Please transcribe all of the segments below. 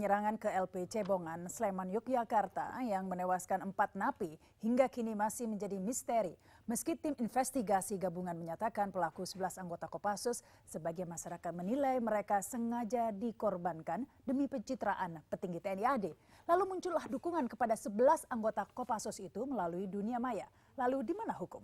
penyerangan ke LP Cebongan, Sleman, Yogyakarta yang menewaskan 4 napi hingga kini masih menjadi misteri. Meski tim investigasi gabungan menyatakan pelaku 11 anggota Kopassus, sebagian masyarakat menilai mereka sengaja dikorbankan demi pencitraan petinggi TNI AD. Lalu muncullah dukungan kepada 11 anggota Kopassus itu melalui dunia maya. Lalu di mana hukum?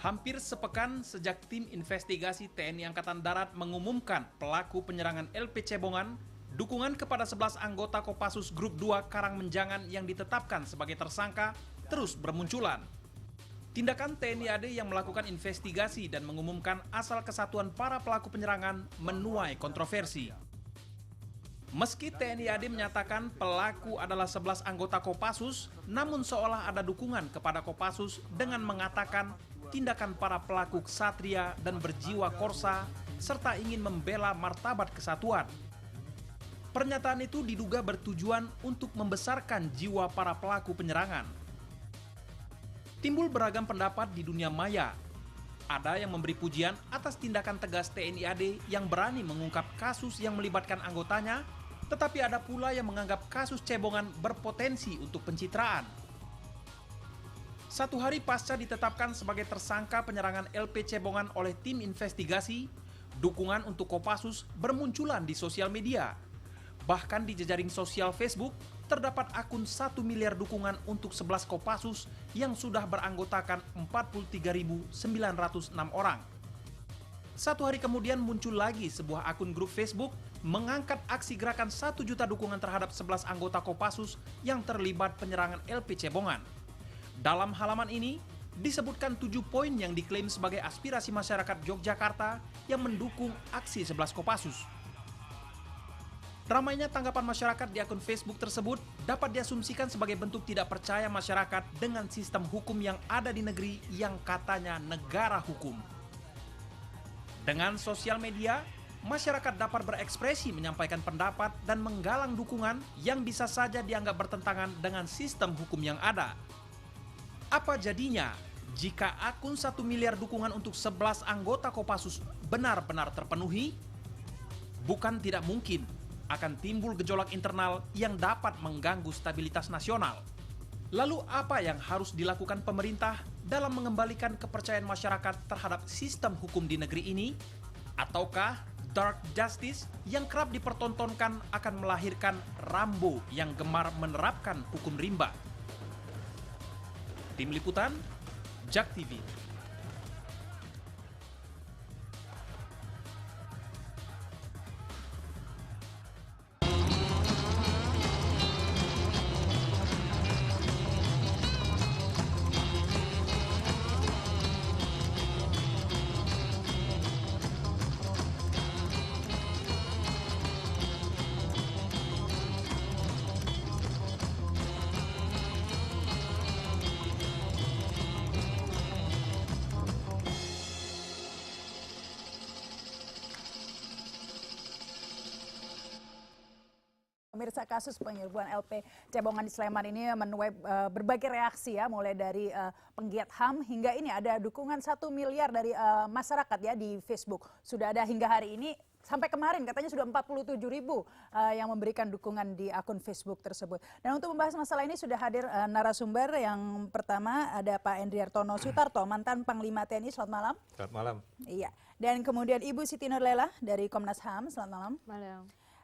Hampir sepekan sejak tim investigasi TNI Angkatan Darat mengumumkan pelaku penyerangan LP Cebongan, dukungan kepada 11 anggota Kopassus Grup 2 Karangmenjangan yang ditetapkan sebagai tersangka terus bermunculan. Tindakan TNI AD yang melakukan investigasi dan mengumumkan asal kesatuan para pelaku penyerangan menuai kontroversi. Meski TNI AD menyatakan pelaku adalah 11 anggota Kopassus, namun seolah ada dukungan kepada Kopassus dengan mengatakan tindakan para pelaku ksatria dan berjiwa korsa serta ingin membela martabat kesatuan. Pernyataan itu diduga bertujuan untuk membesarkan jiwa para pelaku penyerangan. Timbul beragam pendapat di dunia maya. Ada yang memberi pujian atas tindakan tegas TNI AD yang berani mengungkap kasus yang melibatkan anggotanya, tetapi ada pula yang menganggap kasus Cebongan berpotensi untuk pencitraan. 1 hari pasca ditetapkan sebagai tersangka penyerangan LP Cebongan oleh tim investigasi, dukungan untuk Kopassus bermunculan di sosial media. Bahkan di jejaring sosial Facebook, terdapat akun 1 miliar dukungan untuk 11 Kopassus yang sudah beranggotakan 43.906 orang. 1 hari kemudian muncul lagi sebuah akun grup Facebook mengangkat aksi gerakan 1 juta dukungan terhadap 11 anggota Kopassus yang terlibat penyerangan LP Cebongan. Dalam halaman ini disebutkan 7 poin yang diklaim sebagai aspirasi masyarakat Yogyakarta yang mendukung aksi 11 Kopassus. Ramainya tanggapan masyarakat di akun Facebook tersebut dapat diasumsikan sebagai bentuk tidak percaya masyarakat dengan sistem hukum yang ada di negeri yang katanya negara hukum. Dengan sosial media, masyarakat dapat berekspresi, menyampaikan pendapat, dan menggalang dukungan yang bisa saja dianggap bertentangan dengan sistem hukum yang ada. Apa jadinya jika akun 1 miliar dukungan untuk 11 anggota Kopassus benar-benar terpenuhi? Bukan tidak mungkin akan timbul gejolak internal yang dapat mengganggu stabilitas nasional. Lalu apa yang harus dilakukan pemerintah dalam mengembalikan kepercayaan masyarakat terhadap sistem hukum di negeri ini? Ataukah dark justice yang kerap dipertontonkan akan melahirkan Rambo yang gemar menerapkan hukum rimba? Tim Liputan, JAK TV. Pemirsa, kasus penyerbuan LP Cebongan di Sleman ini menuai berbagai reaksi ya, mulai dari penggiat HAM hingga ini ada dukungan 1 miliar dari masyarakat ya di Facebook. Sudah ada hingga hari ini, sampai kemarin katanya sudah 47.000 yang memberikan dukungan di akun Facebook tersebut. Dan untuk membahas masalah ini sudah hadir narasumber. Yang pertama ada Pak Endriartono Sutarto, mantan Panglima TNI. Selamat malam. Selamat malam. Iya. Dan kemudian Ibu Siti Nurlela dari Komnas HAM. Selamat malam. Malam.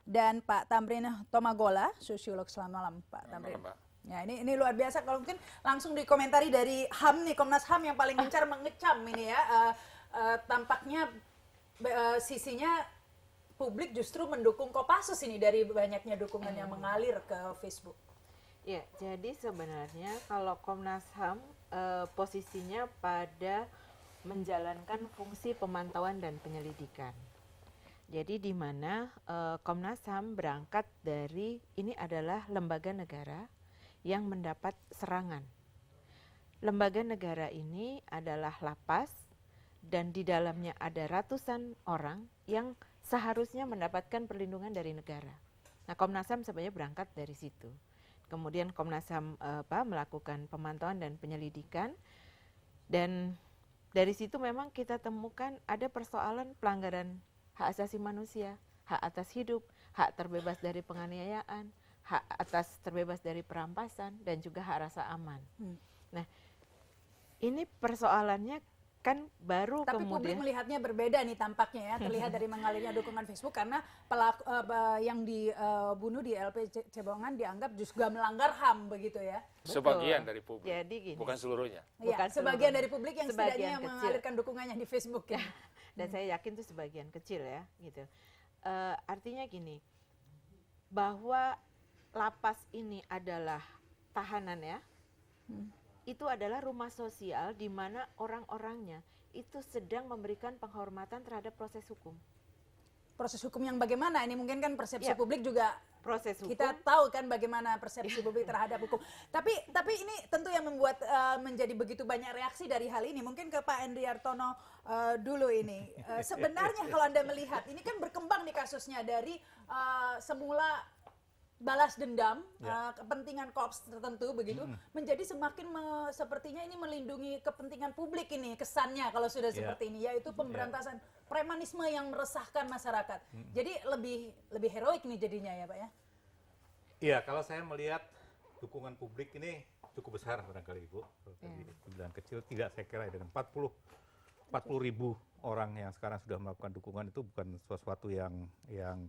Dan Pak Tamrin Tomagola, sosiolog. Selamat malam, Pak Tamrin. Ya, ini luar biasa. Kalau mungkin langsung dikomentari dari HAM nih, Komnas HAM yang paling gencar mengecam ini ya. Tampaknya sisinya publik justru mendukung Kopassus ini dari banyaknya dukungan yang mengalir ke Facebook. Ya, jadi sebenarnya kalau Komnas HAM posisinya pada menjalankan fungsi pemantauan dan penyelidikan. Jadi di mana Komnas HAM berangkat dari ini adalah lembaga negara yang mendapat serangan. Lembaga negara ini adalah lapas dan di dalamnya ada ratusan orang yang seharusnya mendapatkan perlindungan dari negara. Nah, Komnas HAM sebenarnya berangkat dari situ. Kemudian Komnas HAM melakukan pemantauan dan penyelidikan dan dari situ memang kita temukan ada persoalan pelanggaran hak asasi manusia, hak atas hidup, hak terbebas dari penganiayaan, hak atas terbebas dari perampasan, dan juga hak rasa aman. Nah, ini persoalannya kan baru Tapi publik kemudian melihatnya berbeda nih tampaknya ya, terlihat dari mengalirnya dukungan Facebook karena pelaku yang dibunuh di LP Cebongan dianggap juga melanggar HAM begitu ya. Sebagian dari publik, Jadi gini, bukan seluruhnya. Iya, Bukan sebagian seluruhnya. dari publik yang Sebagian setidaknya kecil. mengalirkan dukungannya di Facebook ya. dan saya yakin itu sebagian kecil ya, gitu. Artinya gini, bahwa lapas ini adalah tahanan ya, itu adalah rumah sosial di mana orang-orangnya itu sedang memberikan penghormatan terhadap proses hukum. Proses hukum yang bagaimana? Ini mungkin kan persepsi Ya. publik juga Proses hukum. kita tahu kan bagaimana persepsi publik terhadap hukum. Tapi ini tentu yang membuat menjadi begitu banyak reaksi dari hal ini. Mungkin ke Pak Endriartono dulu ini. Sebenarnya kalau Anda melihat ini kan berkembang nih kasusnya dari semula balas dendam, kepentingan korps tertentu begitu, menjadi semakin sepertinya ini melindungi kepentingan publik ini kesannya kalau sudah seperti ini, yaitu pemberantasan premanisme yang meresahkan masyarakat. Jadi lebih heroik nih jadinya ya Pak ya? Iya, kalau saya melihat dukungan publik ini cukup besar barangkali Ibu. Kalau tadi dibilang kecil, tidak, saya kira dengan 40 ribu orang yang sekarang sudah melakukan dukungan itu bukan sesuatu yang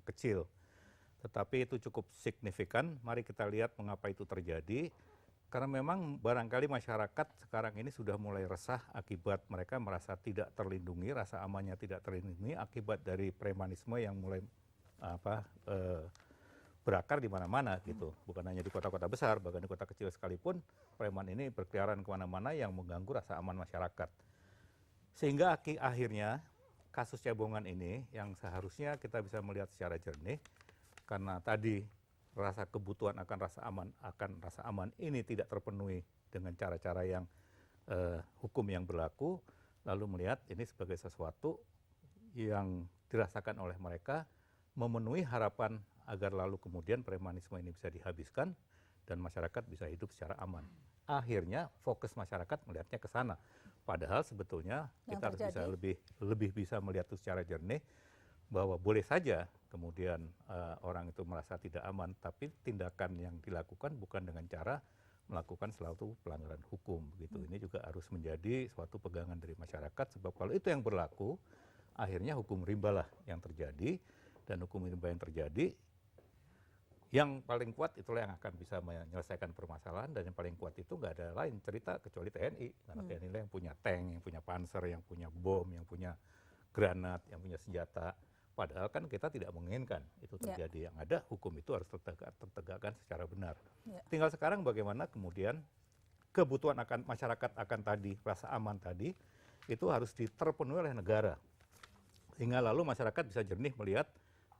kecil. Tetapi itu cukup signifikan. Mari kita lihat mengapa itu terjadi. Karena memang barangkali masyarakat sekarang ini sudah mulai resah akibat mereka merasa tidak terlindungi, rasa amannya tidak terlindungi akibat dari premanisme yang mulai berakar di mana-mana gitu. Bukan hanya di kota-kota besar, bahkan di kota kecil sekalipun preman ini berkeliaran kemana-mana yang mengganggu rasa aman masyarakat. Sehingga akhirnya kasus Cebongan ini yang seharusnya kita bisa melihat secara jernih, karena tadi rasa kebutuhan akan rasa aman ini tidak terpenuhi dengan cara-cara yang hukum yang berlaku, lalu melihat ini sebagai sesuatu yang dirasakan oleh mereka, memenuhi harapan agar lalu kemudian premanisme ini bisa dihabiskan dan masyarakat bisa hidup secara aman. Akhirnya fokus masyarakat melihatnya ke sana. Padahal sebetulnya kita harus bisa lebih bisa melihat itu secara jernih, bahwa boleh saja kemudian orang itu merasa tidak aman, tapi tindakan yang dilakukan bukan dengan cara melakukan suatu pelanggaran hukum gitu. Ini juga harus menjadi suatu pegangan dari masyarakat, sebab kalau itu yang berlaku, akhirnya hukum rimba lah yang terjadi, dan hukum rimba yang terjadi yang paling kuat itulah yang akan bisa menyelesaikan permasalahan, dan yang paling kuat itu nggak ada lain cerita kecuali TNI, karena TNI lah yang punya tank, yang punya panser, yang punya bom, yang punya granat, yang punya senjata. Padahal kan kita tidak menginginkan itu terjadi. Yang ada hukum itu harus tertegakkan secara benar. Tinggal sekarang bagaimana kemudian kebutuhan akan masyarakat akan tadi, rasa aman tadi, itu harus terpenuhi oleh negara. Sehingga lalu masyarakat bisa jernih melihat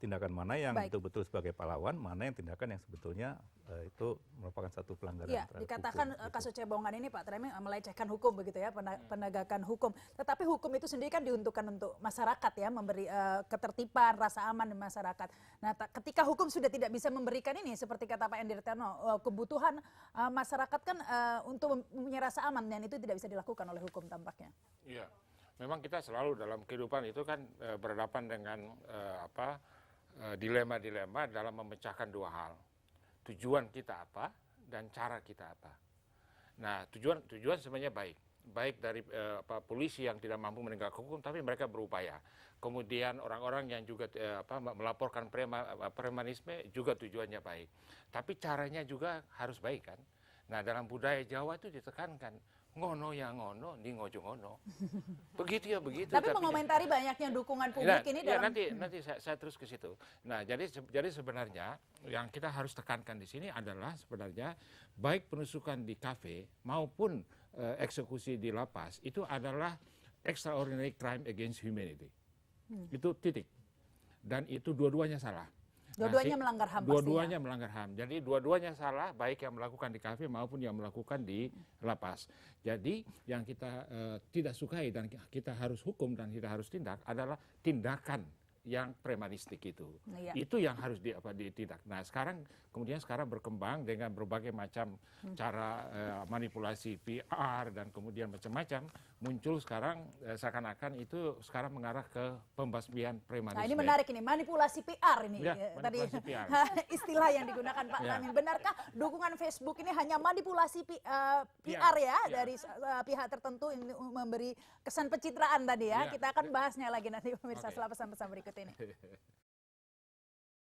tindakan mana yang betul-betul sebagai pahlawan, mana yang tindakan yang sebetulnya itu merupakan satu pelanggaran terhadap dikatakan hukum, kasus Cebongan ini Pak Treming melecehkan hukum begitu ya, penegakan hukum. Tetapi hukum itu sendiri kan diuntukkan untuk masyarakat ya, memberi ketertiban, rasa aman di masyarakat. Nah, ketika hukum sudah tidak bisa memberikan ini, seperti kata Pak Endriartono, kebutuhan masyarakat kan untuk mempunyai rasa aman, dan itu tidak bisa dilakukan oleh hukum tampaknya. Iya, memang kita selalu dalam kehidupan itu kan berhadapan dengan dilema-dilema dalam memecahkan dua hal. Tujuan kita apa dan cara kita apa. Nah, tujuan sebenarnya baik dari polisi yang tidak mampu menegakkan hukum, tapi mereka berupaya. Kemudian orang-orang yang juga melaporkan premanisme juga tujuannya baik. Tapi caranya juga harus baik kan. Nah, dalam budaya Jawa itu ditekankan, ngono ya ngono, ni ngojo ngono. Begitu ya begitu. Tapi mengomentari banyaknya dukungan publik ini dalam... Nanti saya terus ke situ. Nah, jadi sebenarnya yang kita harus tekankan di sini adalah sebenarnya baik penusukan di kafe maupun eksekusi di lapas itu adalah extraordinary crime against humanity. Itu titik. Dan itu dua-duanya salah. Dua-duanya melanggar HAM. Dua-duanya melanggar HAM. Jadi dua-duanya salah, baik yang melakukan di kafe maupun yang melakukan di lapas. Jadi yang kita tidak sukai dan kita harus hukum dan kita harus tindak adalah tindakan yang premanistik itu. Iya. Itu yang harus ditindak. Nah, kemudian sekarang berkembang dengan berbagai macam cara manipulasi PR dan kemudian macam-macam, muncul sekarang seakan-akan itu sekarang mengarah ke pembasmian premanisme. Nah, ini menarik ini, manipulasi PR ini. Ya, Tadi manipulasi PR. istilah yang digunakan Pak Ya. Namin. Benarkah dukungan Facebook ini hanya manipulasi PR ya, dari pihak tertentu yang memberi kesan pencitraan tadi ya? Ya. Kita akan bahasnya lagi nanti pemirsa Oke. setelah pesan-pesan berikut ini.